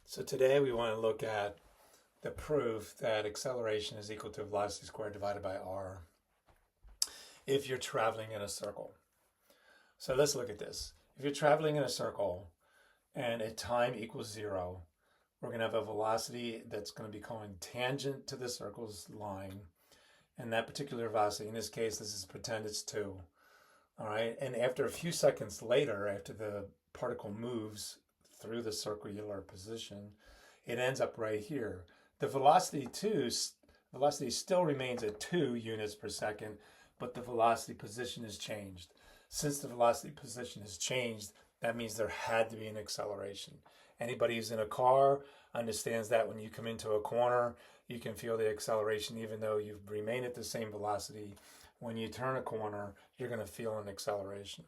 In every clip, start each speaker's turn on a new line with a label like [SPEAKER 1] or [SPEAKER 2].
[SPEAKER 1] So today we want to look at the proof that acceleration is equal to velocity squared divided by r if you're traveling in a circle. So let's look at this. If you're traveling in a circle and at time equals 0, we're going to have a velocity that's going to be going tangent to the circle's line. And that particular velocity, in this case, this is pretend it's 2. All right. And after a few seconds later, after the particle moves through the circular position, it ends up right here. The velocity still remains at 2 units per second, but the velocity position has changed. Since the velocity position has changed, that means there had to be an acceleration. Anybody who's in a car understands that when you come into a corner, you can feel the acceleration even though you remain at the same velocity. When you turn a corner, you're going to feel an acceleration.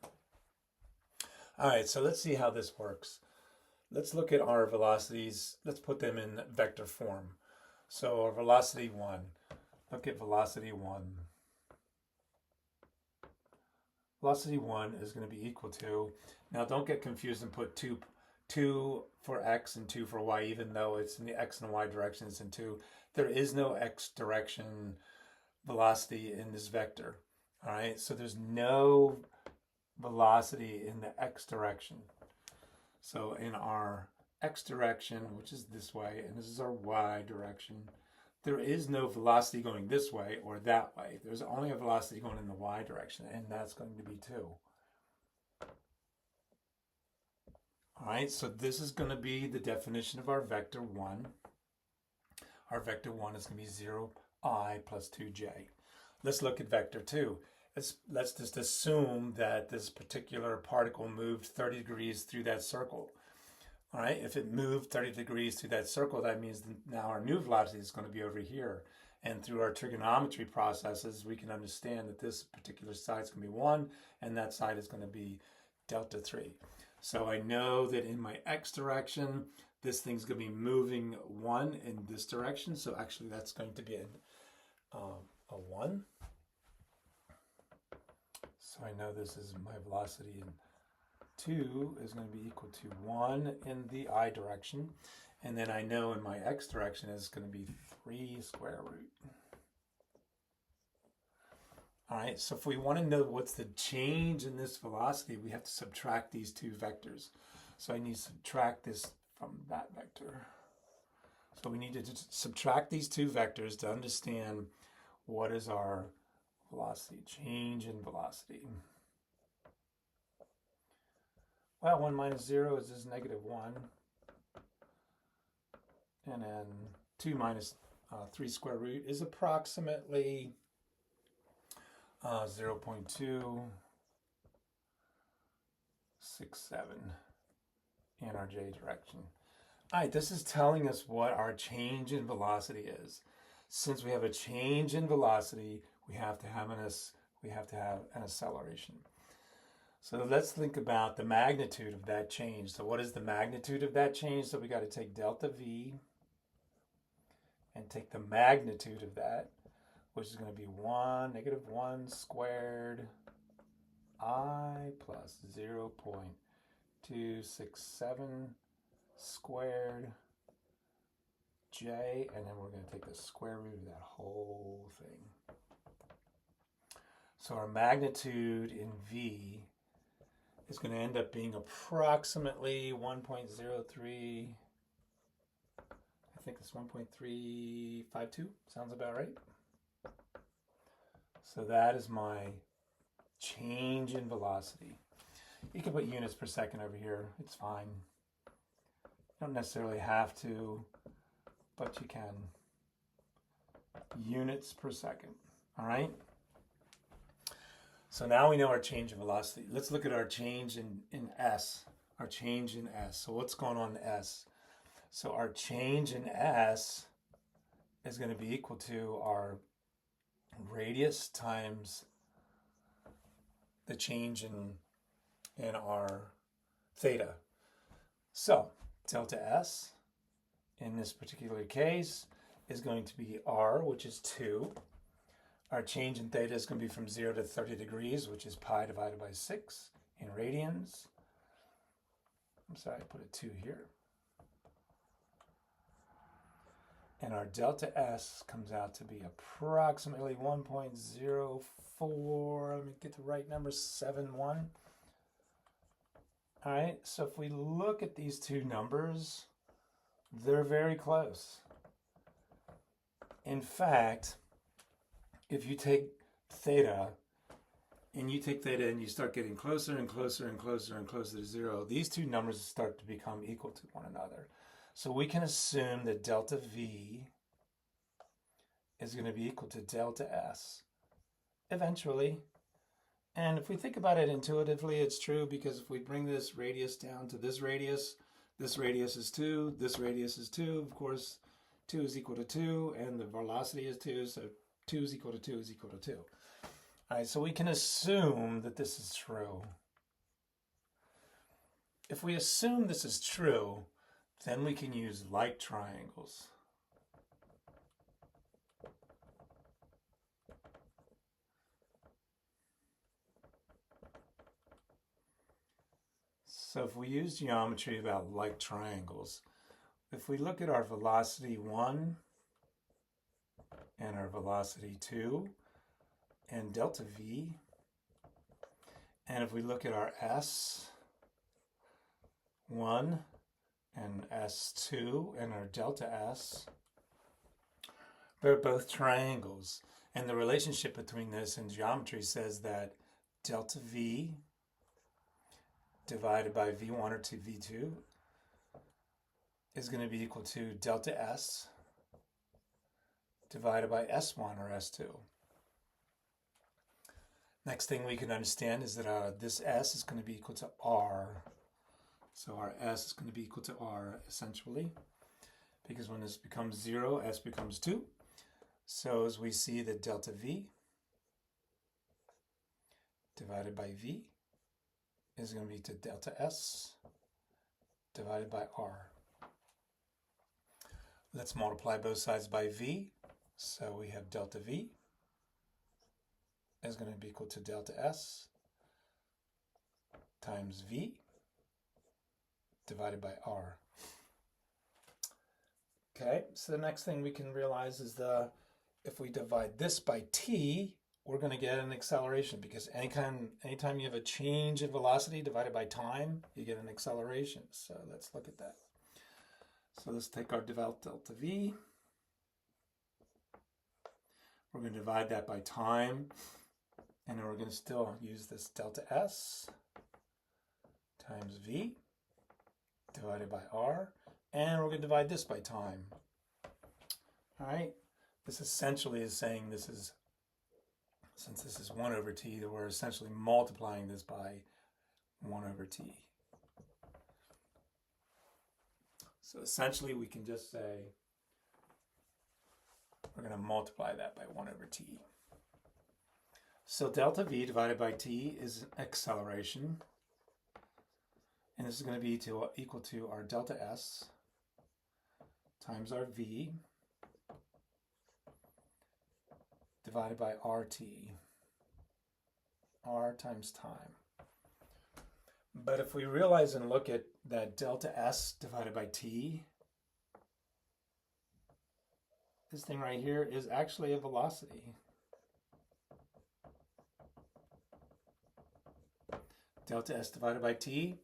[SPEAKER 1] All right, so let's see how this works. Let's look at our velocities. Let's put them in vector form. So our velocity 1. Look at velocity 1. Velocity 1 is going to be equal to, now don't get confused and put 2 for x and 2 for y, even though it's in the x and y direction, it's in 2. There is no x direction velocity in this vector. All right, so there's no velocity in the x direction. So in our x direction, which is this way, and this is our y direction, there is no velocity going this way or that way. There's only a velocity going in the y direction, and that's going to be 2. All right, so this is going to be the definition of our vector 1. Our vector 1 is going to be 0i plus 2j. Let's look at vector 2. Let's just assume that this particular particle moved 30 degrees through that circle. All right, if it moved 30 degrees through that circle, that means now our new velocity is going to be over here. And through our trigonometry processes, we can understand that this particular side is going to be 1, and that side is going to be delta 3. So I know that in my x direction, this thing's going to be moving 1 in this direction. So actually, that's going to be a 1. So I know this is my velocity in 2 is going to be equal to 1 in the I direction. And then I know in my x direction is going to be 3 square root. All right, so if we want to know what's the change in this velocity, we have to subtract these two vectors. So I need to subtract this from that vector. So we need to subtract these two vectors to understand what is our velocity, change in velocity. Well, 1 minus 0 is just negative 1. And then 2 minus 3 square root is approximately 0.267 in our j direction. All right, this is telling us what our change in velocity is. Since we have a change in velocity, we have to have an acceleration. So let's think about the magnitude of that change. So what is the magnitude of that change? So we got to take delta V and take the magnitude of that, which is going to be negative 1 squared I plus 0.267 squared j, and then we're going to take the square root of that whole thing. So our magnitude in V is going to end up being approximately 1.03, I think it's 1.352, sounds about right. So that is my change in velocity. You can put units per second over here, it's fine. You don't necessarily have to, but you can. Units per second, all right? So now we know our change in velocity. Let's look at our change in S, our change in S. So what's going on in S? So our change in S is going to be equal to our radius times the change in our theta. So delta S in this particular case is going to be R, which is 2. Our change in theta is going to be from 0 to 30 degrees, which is pi divided by 6 in radians. I'm sorry, I put a 2 here. And our delta S comes out to be approximately 1.04, let me get the right number, 71. All right, so if we look at these two numbers, they're very close. In fact, if you take theta and you start getting closer and closer and closer and closer to zero, these two numbers start to become equal to one another. So we can assume that delta V is going to be equal to delta S eventually. And if we think about it intuitively, it's true, because if we bring this radius down to this radius is 2, this radius is 2, of course 2 is equal to 2, and the velocity is 2, so 2 is equal to 2 is equal to 2. All right, so we can assume that this is true. If we assume this is true, then we can use like triangles. So if we use geometry about like triangles, if we look at our velocity 1 and our velocity 2 and delta V, and if we look at our S1 and S2 and our delta S, they're both triangles. And the relationship between this in geometry says that delta V divided by V1 or V2 is going to be equal to delta S divided by S1 or S2. Next thing we can understand is that this S is going to be equal to R. So our S is going to be equal to R essentially, because when this becomes 0, S becomes 2. So as we see that delta V divided by V is going to be to delta S divided by R. Let's multiply both sides by V. So we have delta V is going to be equal to delta S times V divided by R. Okay, so the next thing we can realize is if we divide this by t, we're going to get an acceleration, because anytime you have a change in velocity divided by time, you get an acceleration. So let's look at that. So let's take our delta V. We're going to divide that by time, and then we're going to still use this delta S times V divided by R, and we're going to divide this by time. All right, this essentially is saying this is, since this is 1 over t, that we're essentially multiplying this by 1 over t. So essentially we can just say we're going to multiply that by 1 over t. So delta V divided by t is acceleration, and this is going to be equal to our delta S times our V divided by RT, R times time. But if we realize and look at that delta S divided by T, this thing right here is actually a velocity. Delta S divided by T,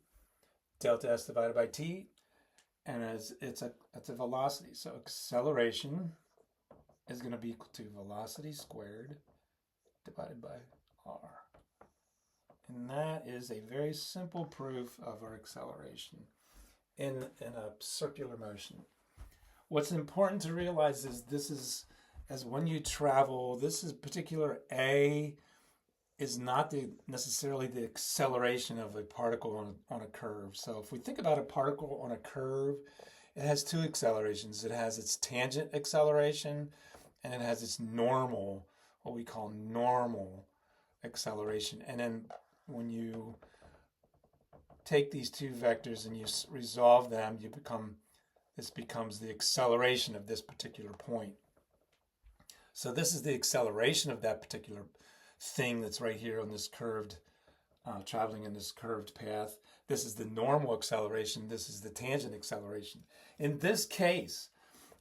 [SPEAKER 1] delta S divided by T, and it's a velocity. So acceleration is going to be equal to velocity squared divided by r. And that is a very simple proof of our acceleration in a circular motion. What's important to realize is this is, as when you travel, this is particular A is not necessarily the acceleration of a particle on a curve. So if we think about a particle on a curve, it has two accelerations. It has its tangent acceleration, and it has its normal, what we call normal acceleration. And then when you take these two vectors and you resolve them, this becomes the acceleration of this particular point. So this is the acceleration of that particular thing that's right here on this curved, traveling in this curved path. This is the normal acceleration. This is the tangent acceleration. In this case,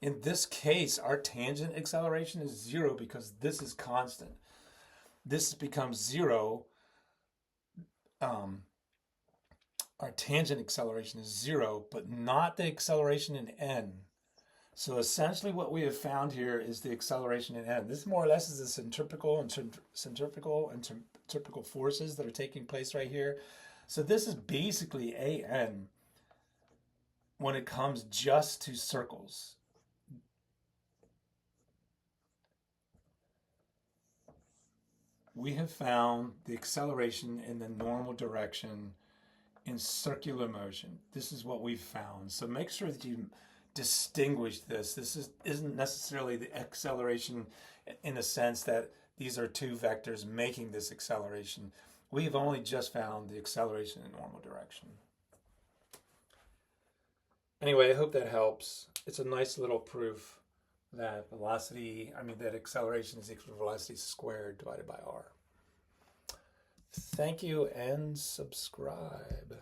[SPEAKER 1] In this case, our tangent acceleration is 0 because this is constant. This becomes 0. Our tangent acceleration is 0, but not the acceleration in n. So essentially what we have found here is the acceleration in n. This more or less is the centrifugal and centripetal forces that are taking place right here. So this is basically an when it comes just to circles. We have found the acceleration in the normal direction in circular motion. This is what we've found. So make sure that you distinguish this. This isn't necessarily the acceleration in the sense that these are two vectors making this acceleration. We've only just found the acceleration in normal direction. Anyway, I hope that helps. It's a nice little proof that that acceleration is equal to velocity squared divided by r. Thank you and subscribe.